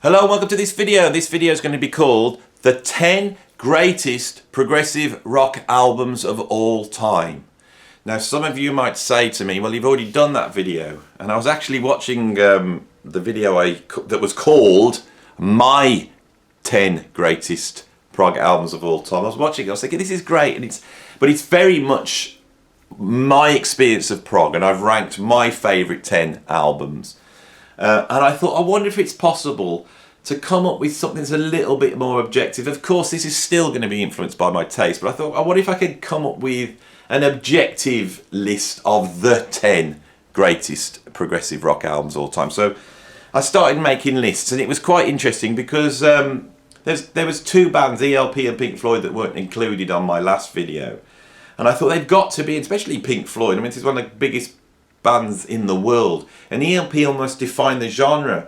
Hello and welcome to this video. This video is going to be called The 10 Greatest Progressive Rock Albums of All Time. Now some of you might say to me, well, you've already done that video. And I was actually watching the video that was called My 10 Greatest Prog Albums of All Time. I was watching it, I was thinking this is great, but it's very much my experience of prog, and I've ranked my favourite 10 albums. And I thought, I wonder if it's possible to come up with something that's a little bit more objective. Of course, this is still going to be influenced by my taste, but I thought, I wonder if I could come up with an objective list of the 10 greatest progressive rock albums of all time. So I started making lists, and it was quite interesting because there was two bands, ELP and Pink Floyd, that weren't included on my last video. And I thought they've got to be, especially Pink Floyd. I mean, this is one of the biggest bands in the world, and ELP almost defined the genre.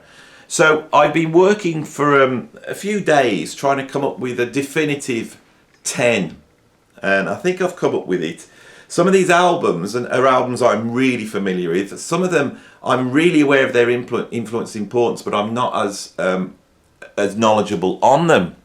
So I've been working for a few days trying to come up with a definitive 10, and I think I've come up with it. Some of these albums are albums I'm really familiar with. Some of them I'm really aware of their influence importance, but I'm not as knowledgeable on them.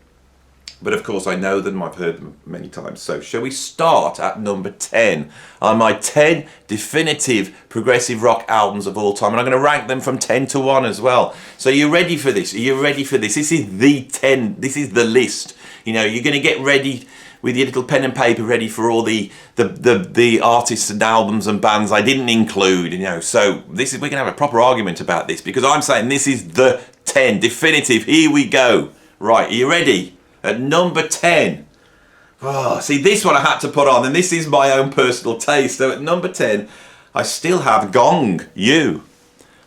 But of course I know them, I've heard them many times. So shall we start at number 10 on my 10 definitive progressive rock albums of all time. And I'm going to rank them from 10 to 1 as well. So are you ready for this? Are you ready for this? This is the 10, this is the list. You know, you're going to get ready with your little pen and paper ready for all the artists and albums and bands I didn't include, you know. So we're going to have a proper argument about this, because I'm saying this is the 10 definitive. Here we go. Right, are you ready? At number 10, oh, see, this one I had to put on, and this is my own personal taste. So at number 10, I still have Gong, You.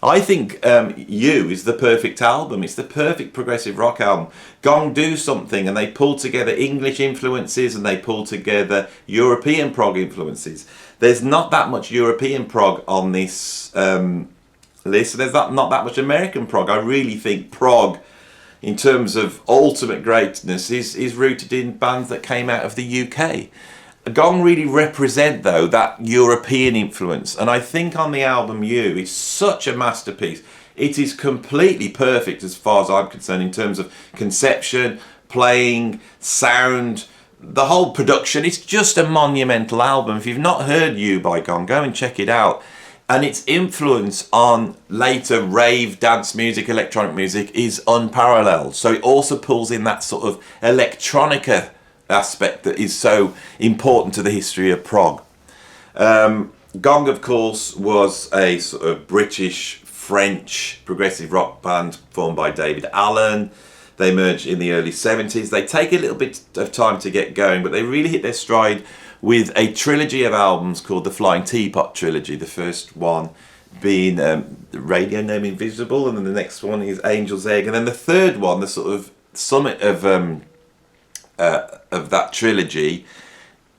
I think You is the perfect album. It's the perfect progressive rock album. Gong do something, and they pull together English influences, and they pull together European prog influences. There's not that much European prog on this list. There's not that much American prog. I really think prog, in terms of ultimate greatness, is rooted in bands that came out of the UK. Gong really represent, though, that European influence, and I think on the album You is such a masterpiece. It is completely perfect as far as I'm concerned in terms of conception, playing, sound, the whole production. It's just a monumental album. If you've not heard You by Gong, go and check it out. And its influence on later rave, dance music, electronic music is unparalleled. So it also pulls in that sort of electronica aspect that is so important to the history of prog. Gong, of course, was a sort of British-French progressive rock band formed by David Allen. They emerged in the early 70s. They take a little bit of time to get going, but they really hit their stride with a trilogy of albums called the Flying Teapot Trilogy. The first one being Radio Name Invisible, and then the next one is Angel's Egg, and then the third one, the sort of summit of that trilogy,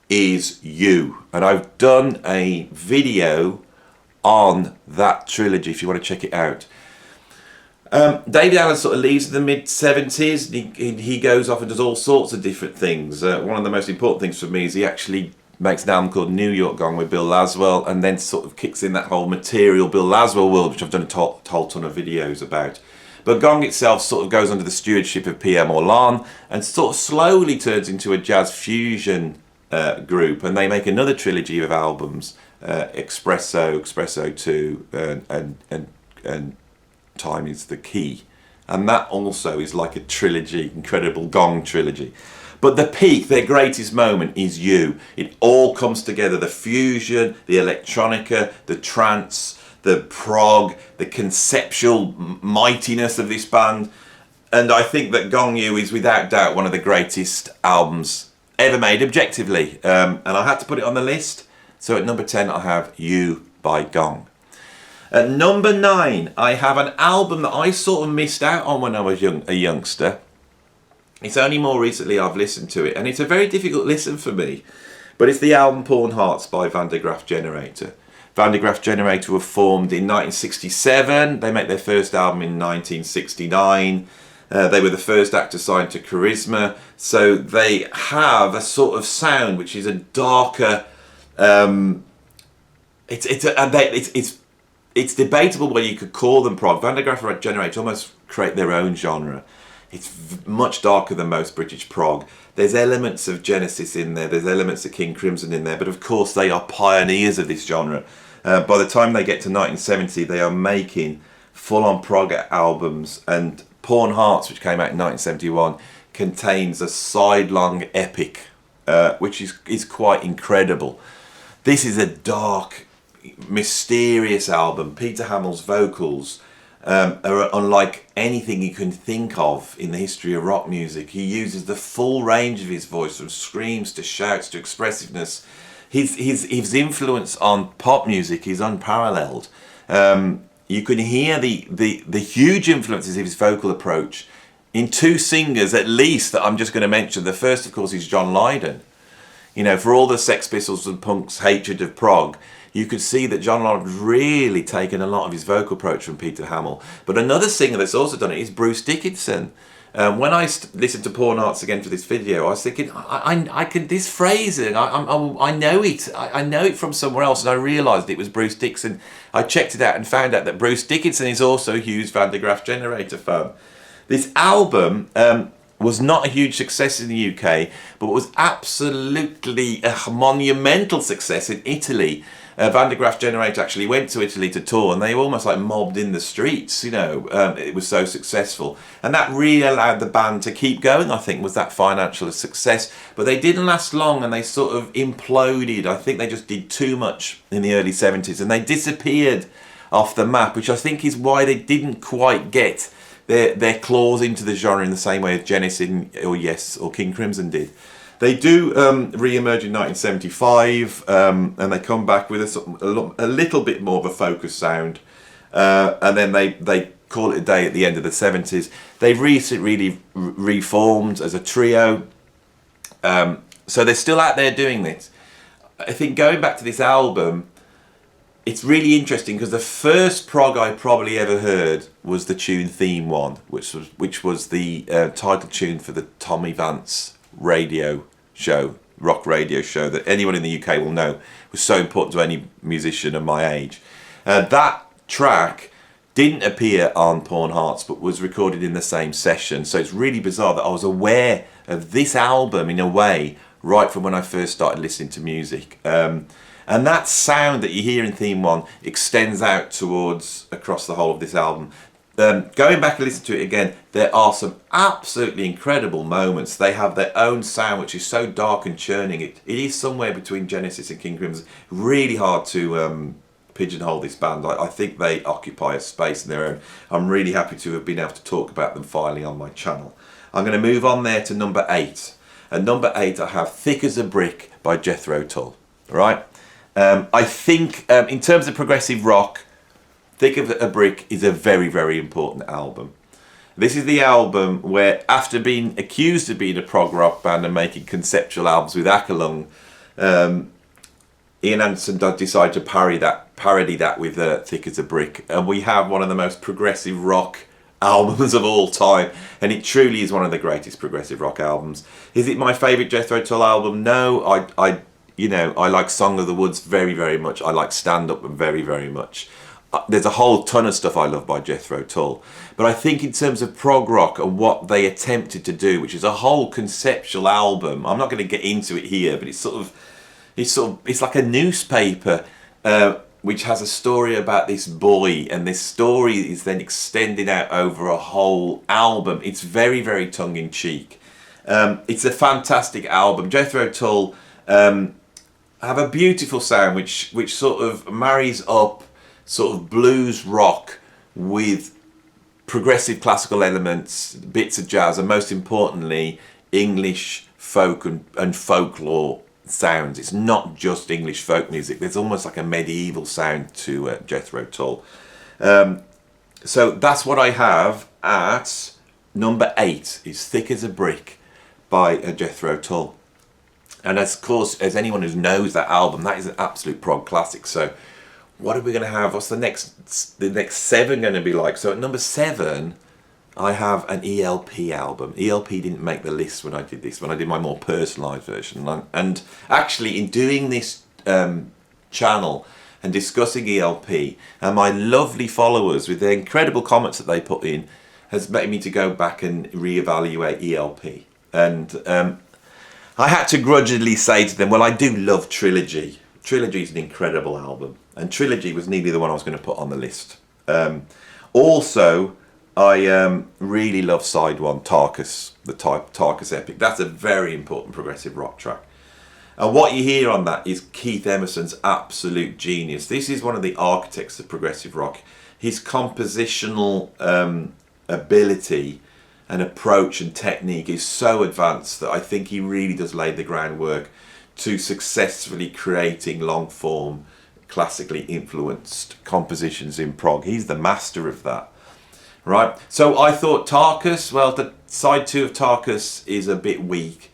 is You. And I've done a video on that trilogy if you want to check it out. David Allen sort of leaves in the mid-70s. He goes off and does all sorts of different things. One of the most important things for me is he actually makes an album called New York Gong with Bill Laswell, and then sort of kicks in that whole material Bill Laswell world, which I've done a whole ton of videos about. But Gong itself sort of goes under the stewardship of P.M. Orlan and sort of slowly turns into a jazz fusion group, and they make another trilogy of albums, Espresso 2, and Time is the Key, and that also is like a trilogy, incredible Gong trilogy. But the peak, their greatest moment, is You. It all comes together, the fusion, the electronica, the trance, the prog, the conceptual mightiness of this band, and I think that Gong You is without doubt one of the greatest albums ever made objectively, and I had to put it on the list. So at number 10 I have You by Gong. At number 9, I have an album that I sort of missed out on when I was a youngster. It's only more recently I've listened to it, and it's a very difficult listen for me. But it's the album Pawn Hearts by Van der Graaf Generator. Van der Graaf Generator were formed in 1967. They make their first album in 1969. They were the first act to sign to Charisma. So they have a sort of sound which is a darker... It's debatable whether you could call them prog. Van der Graaf Generator almost create their own genre. It's much darker than most British prog. There's elements of Genesis in there, there's elements of King Crimson in there, but of course they are pioneers of this genre. By the time they get to 1970, they are making full-on prog albums, and Porn Hearts, which came out in 1971, contains a sidelong epic, which is quite incredible. This is a dark, mysterious album. Peter Hamill's vocals are unlike anything you can think of in the history of rock music. He uses the full range of his voice, from screams to shouts to expressiveness. His influence on pop music is unparalleled. You can hear the huge influences of his vocal approach in two singers, at least, that I'm just going to mention. The first, of course, is John Lydon. You know, for all the Sex Pistols and Punk's hatred of prog, you could see that John Lydon's really taken a lot of his vocal approach from Peter Hamill. But another singer that's also done it is Bruce Dickinson. When I listened to Porn Arts again for this video, I was thinking, I can, this phrasing, I know it. I know it from somewhere else, and I realised it was Bruce Dickinson. I checked it out and found out that Bruce Dickinson is also a huge Van de Graaf Generator fan. This album was not a huge success in the UK, but was absolutely a monumental success in Italy. Van de Graaf Generator actually went to Italy to tour, and they were almost like mobbed in the streets, you know. It was so successful, and that really allowed the band to keep going, I think, was that financial success. But they didn't last long, and they sort of imploded. I think they just did too much in the early 70s, and they disappeared off the map, which I think is why they didn't quite get their claws into the genre in the same way as Genesis or King Crimson did. They do re-emerge in 1975, and they come back with a little bit more of a focused sound, and then they call it a day at the end of the 70s. They've recently reformed as a trio, so they're still out there doing this. I think going back to this album, it's really interesting because the first prog I probably ever heard was the tune Theme 1, which was the title tune for the Tommy Vance radio show, rock radio show, that anyone in the UK will know was so important to any musician of my age. That track didn't appear on Porn Hearts, but was recorded in the same session. So it's really bizarre that I was aware of this album in a way right from when I first started listening to music. And that sound that you hear in Theme 1 extends out towards across the whole of this album. Going back and listening to it again, there are some absolutely incredible moments. They have their own sound, which is so dark and churning. It is somewhere between Genesis and King Crimson. Really hard to pigeonhole this band. I think they occupy a space in their own. I'm really happy to have been able to talk about them finally on my channel. I'm going to move on there to number 8. At number 8, I have Thick as a Brick by Jethro Tull. Right? I think in terms of progressive rock, Thick as a Brick is a very, very important album. This is the album where, after being accused of being a prog rock band and making conceptual albums with Acalung, Ian Anderson decided to parody that with Thick as a Brick, and we have one of the most progressive rock albums of all time, and it truly is one of the greatest progressive rock albums. Is it my favourite Jethro Tull album? No, I like Song of the Woods very, very much. I like Stand Up very, very much. There's a whole ton of stuff I love by Jethro Tull, but I think in terms of prog rock and what they attempted to do, which is a whole conceptual album, I'm not going to get into it here, but it's like a newspaper which has a story about this boy, and this story is then extended out over a whole album. It's very, very tongue-in-cheek. It's a fantastic album. Jethro Tull have a beautiful sound which sort of marries up sort of blues rock with progressive classical elements, bits of jazz, and most importantly English folk and folklore sounds. It's not just English folk music. There's almost like a medieval sound to Jethro Tull. So that's what I have at number 8, is Thick as a Brick by Jethro Tull. And of course, as anyone who knows that album, that is an absolute prog classic. So what are we going to have? What's the next 7 going to be like? So at number 7, I have an ELP album. ELP didn't make the list when I did this, when I did my more personalised version. And actually, in doing this channel and discussing ELP, and my lovely followers with their incredible comments that they put in, has made me to go back and reevaluate ELP. And I had to grudgingly say to them, well, I do love Trilogy. Trilogy is an incredible album, and Trilogy was nearly the one I was going to put on the list. Also, I really love side one, Tarkus, the Tarkus Epic. That's a very important progressive rock track. And what you hear on that is Keith Emerson's absolute genius. This is one of the architects of progressive rock. His compositional ability and approach and technique is so advanced that I think he really does lay the groundwork to successfully creating long form, classically influenced compositions in prog. He's the master of that. Right, so I thought Tarkus, well, the side 2 of Tarkus is a bit weak.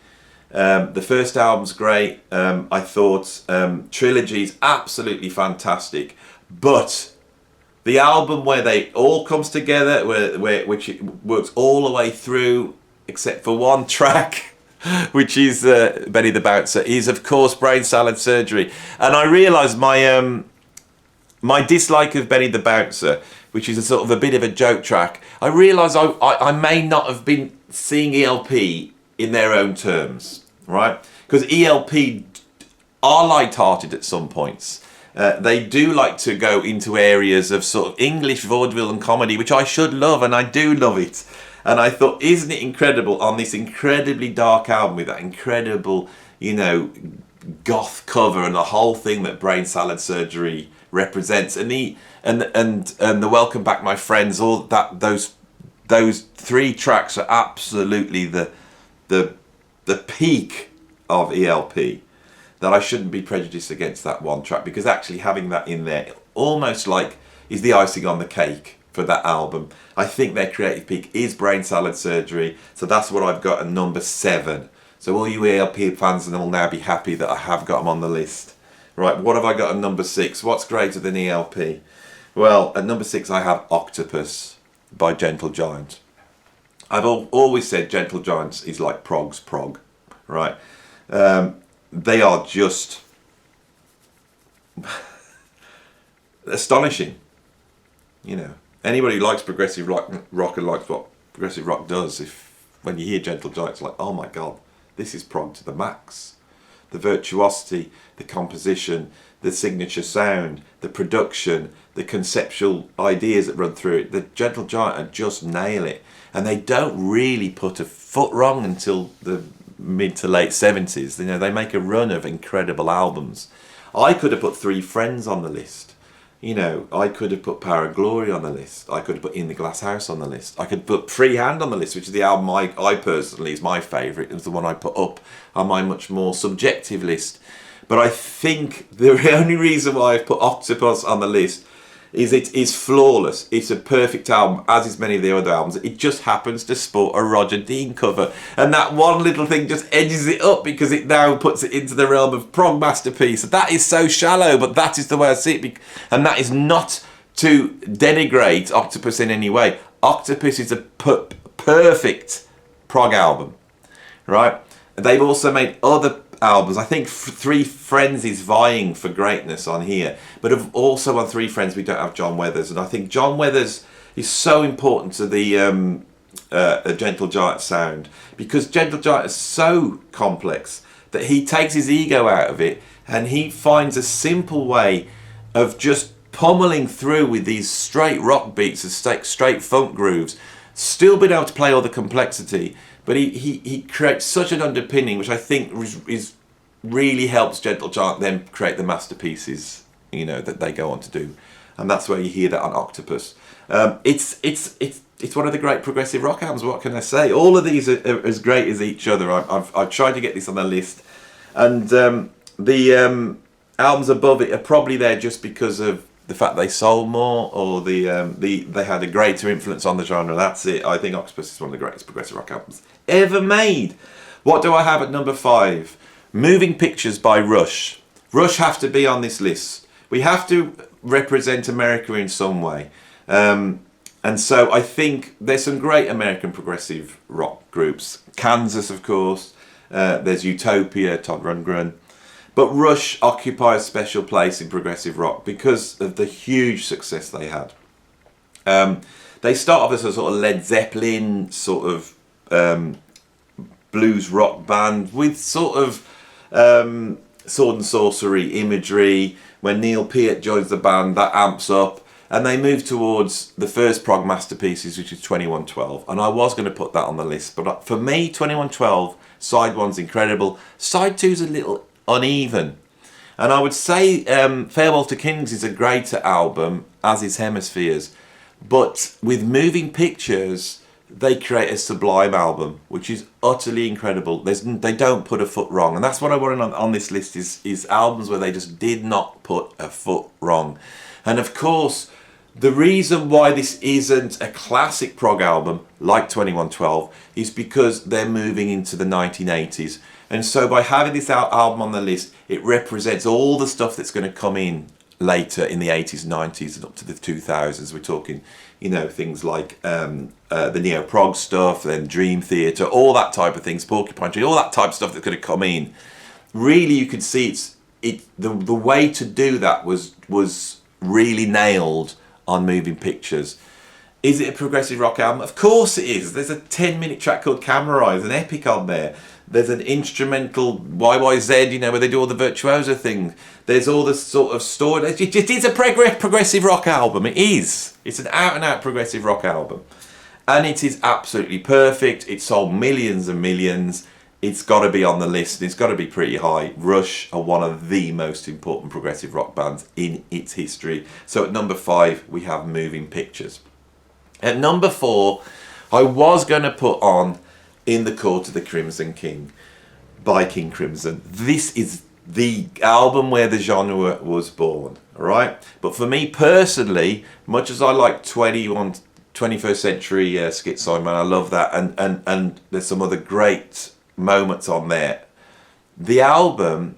The first album's great. I thought Trilogy's absolutely fantastic, but the album where they all comes together, which it works all the way through, except for one track, which is Benny the Bouncer, is of course Brain Salad Surgery. And I realised my dislike of Benny the Bouncer, which is a sort of a bit of a joke track, I realised I may not have been seeing ELP in their own terms, right? Because ELP are light-hearted at some points. They do like to go into areas of sort of English vaudeville and comedy, which I should love, and I do love it. And I thought, isn't it incredible on this incredibly dark album with that incredible, you know, goth cover and the whole thing that Brain Salad Surgery represents, and the Welcome Back My Friends, all that, those 3 tracks are absolutely the peak of ELP, that I shouldn't be prejudiced against that one track, because actually having that in there almost like is the icing on the cake for that album. I think their creative peak is Brain Salad Surgery, so that's what I've got at number 7. So all you ELP fans will now be happy that I have got them on the list. Right, what have I got at number 6? What's greater than ELP? Well, at number 6 I have Octopus by Gentle Giant. I've always said Gentle Giants is like Prog's prog, right? They are just astonishing. You know, anybody who likes progressive rock and likes what progressive rock does, when you hear Gentle Giants, like, oh my God, this is prog to the max. The virtuosity, the composition, the signature sound, the production, the conceptual ideas that run through it. The Gentle Giant just nail it. And they don't really put a foot wrong until the mid to late 70s. You know, they make a run of incredible albums. I could have put 3 Friends on the list. You know, I could have put Power of Glory on the list. I could have put In the Glass House on the list. I could put Freehand on the list, which is the album I personally is my favourite. It was the one I put up on my much more subjective list. But I think the only reason why I've put Octopus on the list is it is flawless. It's a perfect album, as is many of the other albums. It just happens to sport a Roger Dean cover. And that one little thing just edges it up because it now puts it into the realm of prog masterpiece. That is so shallow, but that is the way I see it. And that is not to denigrate Octopus in any way. Octopus is a perfect prog album, right? They've also made other albums. I think 3 Friends is vying for greatness on here, but also on 3 Friends we don't have John Weathers, and I think John Weathers is so important to the Gentle Giant sound, because Gentle Giant is so complex that he takes his ego out of it and he finds a simple way of just pummeling through with these straight rock beats and straight funk grooves, still being able to play all the complexity. But he creates such an underpinning, which I think is really helps Gentle Giant then create the masterpieces, you know, that they go on to do, and that's where you hear that on Octopus. It's one of the great progressive rock albums. What can I say? All of these are as great as each other. I've tried to get this on the list, and the albums above it are probably there just because of the fact they sold more, or they had a greater influence on the genre. That's it. I think Octopus is one of the greatest progressive rock albums ever made. What do I have at number 5? Moving Pictures by Rush. Rush have to be on this list. We have to represent America in some way. And so I think there's some great American progressive rock groups. Kansas, of course. There's Utopia, Todd Rundgren. But Rush occupy a special place in progressive rock because of the huge success they had. They start off as a sort of Led Zeppelin sort of blues rock band with sort of sword and sorcery imagery. When Neil Peart joins the band, that amps up, and they move towards the first prog masterpieces, which is 2112. And I was going to put that on the list, but for me, 2112, side one's incredible. Side two's a little uneven. And I would say Farewell to Kings is a greater album, as is Hemispheres. But with Moving Pictures, they create a sublime album, which is utterly incredible. They don't put a foot wrong. And that's what I wanted on this list, is albums where they just did not put a foot wrong. And of course, the reason why this isn't a classic prog album like 2112 is because they're moving into the 1980s. And so by having this album on the list, it represents all the stuff that's going to come in later in the 80s, 90s and up to the 2000s. We're talking, you know, things like the neo-prog stuff, then Dream Theater, all that type of things, Porcupine Tree, all that type of stuff that's going to come in. Really, you could see the way to do that was really nailed on Moving Pictures. Is it a progressive rock album? Of course it is. There's a 10-minute track called Camera Eyes, an epic on there. There's an instrumental YYZ, you know, where they do all the virtuoso thing. There's all the sort of story. It is a progressive rock album. It is. It's an out-and-out progressive rock album. And it is absolutely perfect. It sold millions and millions. It's got to be on the list. It's got to be pretty high. Rush are one of the most important progressive rock bands in its history. So at number 5, we have Moving Pictures. At number 4, I was going to put on In the Court of the Crimson King by King Crimson. This is the album where the genre was born, all right? But for me personally, much as I like 21st century Schizoid Man, I love that, and there's some other great moments on there. The album,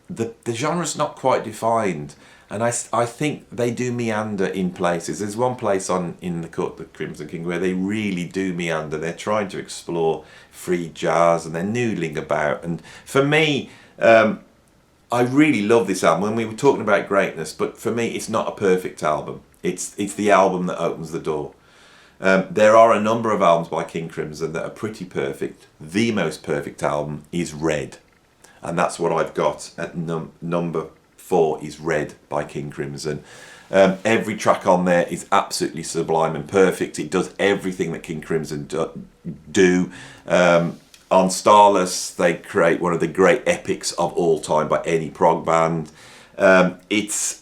the genre's not quite defined, and I think they do meander in places. There's one place in the Court of the Crimson King where they really do meander. They're trying to explore free jazz and they're noodling about. And for me, I really love this album. When we were talking about greatness, but for me, it's not a perfect album. It's the album that opens the door. There are a number of albums by King Crimson that are pretty perfect. The most perfect album is Red, and that's what I've got at number 4 is Red by King Crimson. Every track on there is absolutely sublime and perfect. It does everything that King Crimson do. On Starless, they create one of the great epics of all time by any prog band. It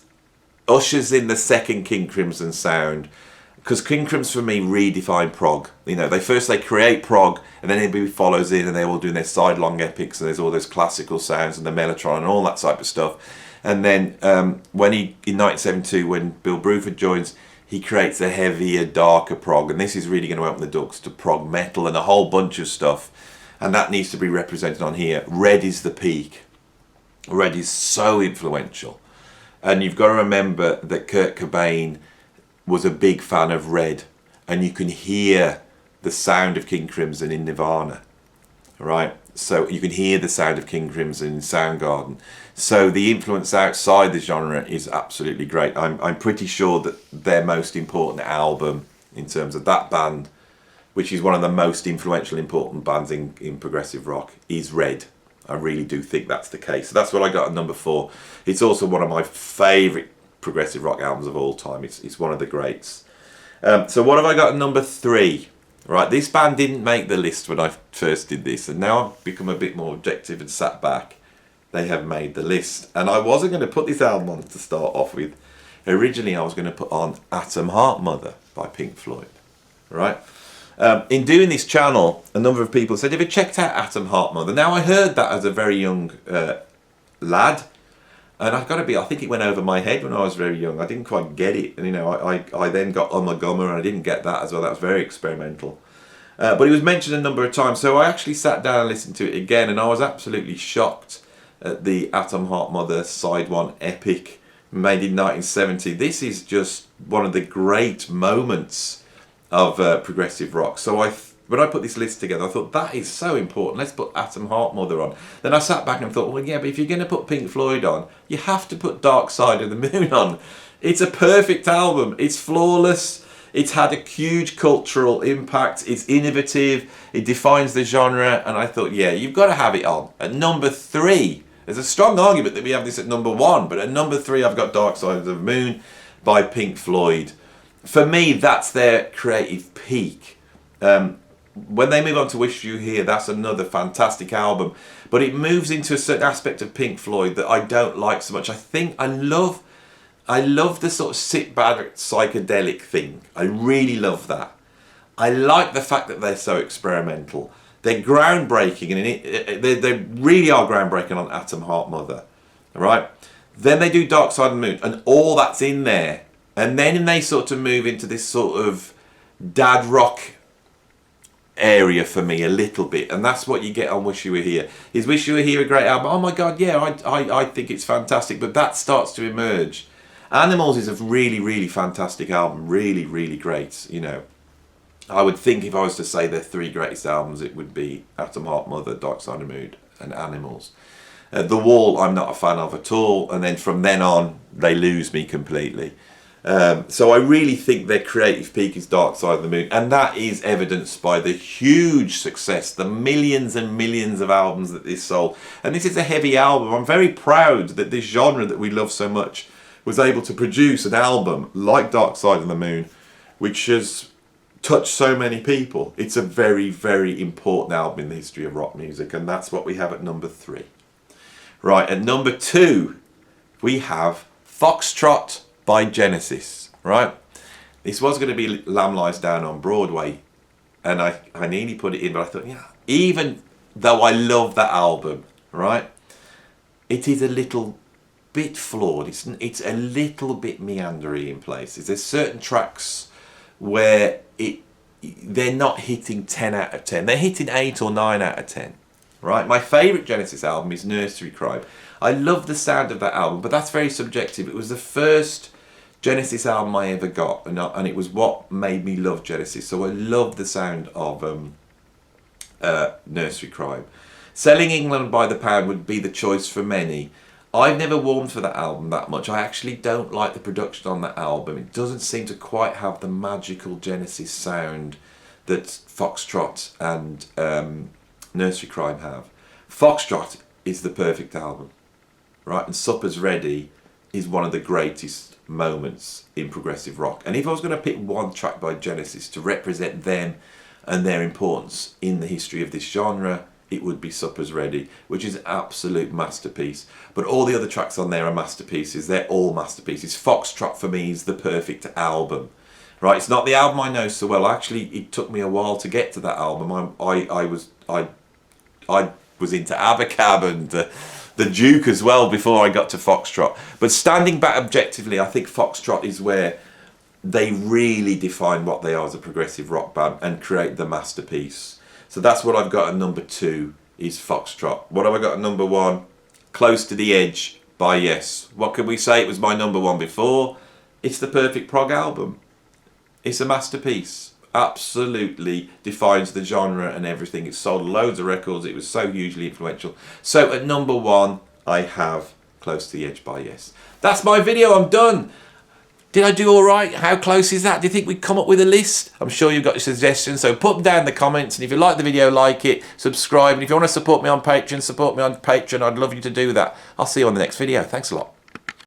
ushers in the second King Crimson sound, because King Crimson for me redefined prog. You know, they create prog, and then everybody follows in, and they're all doing their sidelong epics, and there's all those classical sounds and the mellotron and all that type of stuff. And then when in 1972, when Bill Bruford joins, he creates a heavier, darker prog, and this is really going to open the doors to prog metal and a whole bunch of stuff, and that needs to be represented on here. Red is the peak. Red is so influential, and you've got to remember that Kurt Cobain was a big fan of Red, and you can hear the sound of King Crimson in Nirvana, right? So you can hear the sound of King Crimson in Soundgarden. So the influence outside the genre is absolutely great. I'm pretty sure that their most important album in terms of that band, which is one of the most influential, important bands in progressive rock, is Red. I really do think that's the case. So that's what I got at number 4. It's also one of my favourite progressive rock albums of all time. It's one of the greats. So what have I got at number 3? Right, this band didn't make the list when I first did this, and now I've become a bit more objective and sat back. They have made the list, and I wasn't going to put this album on to start off with. Originally, I was going to put on Atom Heart Mother by Pink Floyd. Right. In doing this channel, a number of people said, "Have you checked out Atom Heart Mother?" Now, I heard that as a very young lad. And I've got to be, I think it went over my head when I was very young. I didn't quite get it. And, you know, I then got Gummer, and I didn't get that as well. That was very experimental. But it was mentioned a number of times. So I actually sat down and listened to it again. And I was absolutely shocked at the Atom Heart Mother Side 1 epic made in 1970. This is just one of the great moments of progressive rock. So when I put this list together, I thought, that is so important. Let's put Atom Heart Mother on. Then I sat back and thought, well, yeah, but if you're going to put Pink Floyd on, you have to put Dark Side of the Moon on. It's a perfect album. It's flawless. It's had a huge cultural impact. It's innovative. It defines the genre. And I thought, yeah, you've got to have it on. At number 3, there's a strong argument that we have this at number 1. But at number 3, I've got Dark Side of the Moon by Pink Floyd. For me, that's their creative peak. When they move on to Wish You Were Here, that's another fantastic album. But it moves into a certain aspect of Pink Floyd that I don't like so much. I love the sort of sit back psychedelic thing. I really love that. I like the fact that they're so experimental. They're groundbreaking, and they really are groundbreaking on Atom Heart Mother. Right? Then they do Dark Side of the Moon, and all that's in there. And then they sort of move into this sort of dad rock area for me a little bit, and that's what you get on Wish You Were Here. Is Wish You Were Here a great album? Oh my god, yeah, I think it's fantastic, but that starts to emerge. Animals is a really, really fantastic album, really, really great. You know, I would think if I was to say their 3 greatest albums, it would be Atom Heart Mother, Dark Side of the Moon, and Animals. The Wall I'm not a fan of at all, and then from then on they lose me completely. So I really think their creative peak is Dark Side of the Moon, and that is evidenced by the huge success, the millions and millions of albums that this sold. And this is a heavy album. I'm very proud that this genre that we love so much was able to produce an album like Dark Side of the Moon, which has touched so many people. It's a very, very important album in the history of rock music, and that's what we have at number 3. Right, at number 2, we have Foxtrot by Genesis, right? This was going to be Lamb Lies Down on Broadway, and I nearly put it in, but I thought, yeah, even though I love that album, right, it is a little bit flawed. It's a little bit meandery in places. There's certain tracks where they're not hitting 10 out of 10. They're hitting 8 or 9 out of 10, right? My favourite Genesis album is Nursery Crime. I love the sound of that album, but that's very subjective. It was the first Genesis album I ever got, and it was what made me love Genesis. So I love the sound of Nursery Crime. Selling England by the Pound would be the choice for many. I've never warmed for that album that much. I actually don't like the production on that album. It doesn't seem to quite have the magical Genesis sound that Foxtrot and Nursery Crime have. Foxtrot is the perfect album, right? And Supper's Ready is one of the greatest moments in progressive rock. And if I was going to pick one track by Genesis to represent them and their importance in the history of this genre, it would be Supper's Ready, which is an absolute masterpiece. But all the other tracks on there are masterpieces. They're all masterpieces. Foxtrot for me is the perfect album, right? It's not the album I know so well. Actually, it took me a while to get to that album. I was into Abacab and the Duke as well before I got to Foxtrot. But standing back objectively, I think Foxtrot is where they really define what they are as a progressive rock band and create the masterpiece. So that's what I've got at number 2 is Foxtrot. What have I got at number 1? Close to the Edge by Yes. What can we say? It was my number 1 before. It's the perfect prog album. It's a masterpiece. Absolutely defines the genre and everything. It sold loads of records. It was so hugely influential. So at number 1, I have Close to the Edge by Yes. That's my video. I'm done. Did I do all right? How close is that? Do you think we'd come up with a list? I'm sure you've got your suggestions, so put them down in the comments. And if you like the video, like it, subscribe. And if you want to support me on Patreon, I'd love you to do that. I'll see you on the next video. Thanks a lot.